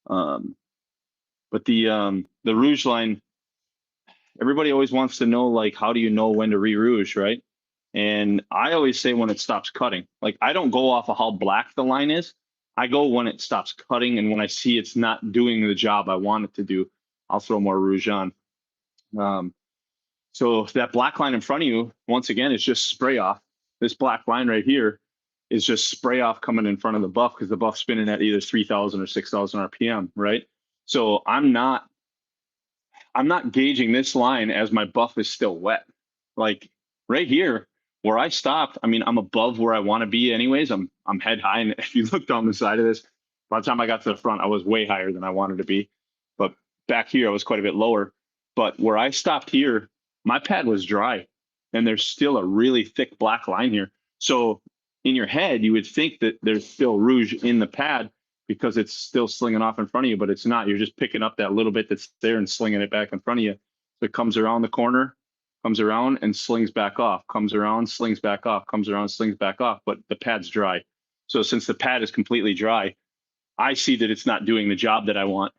But the rouge line, everybody always wants to know, like, how do you know when to re-rouge, right? And I always say when it stops cutting. Like, I don't go off of how black the line is. I go when it stops cutting, and when I see it's not doing the job I want it to do, I'll throw more rouge on. Um, so that black line in front of you, once again, is just spray off. This black line right here is just spray off coming in front of the buff, because the buff's spinning at either 3,000 or 6,000 RPM, right? So I'm not gauging this line as my buff is still wet. Like right here where I stopped, I mean, I'm above where I want to be anyways. I'm head high. And if you look down the side of this, by the time I got to the front, I was way higher than I wanted to be. But back here, I was quite a bit lower. But where I stopped here, my pad was dry. And there's still a really thick black line here. So in your head, you would think that there's still rouge in the pad, because it's still slinging off in front of you, but it's not. You're just picking up that little bit that's there and slinging it back in front of you. So it comes around the corner, comes around and slings back off, comes around, slings back off, comes around, slings back off, but the pad's dry. So since the pad is completely dry, I see that it's not doing the job that I want.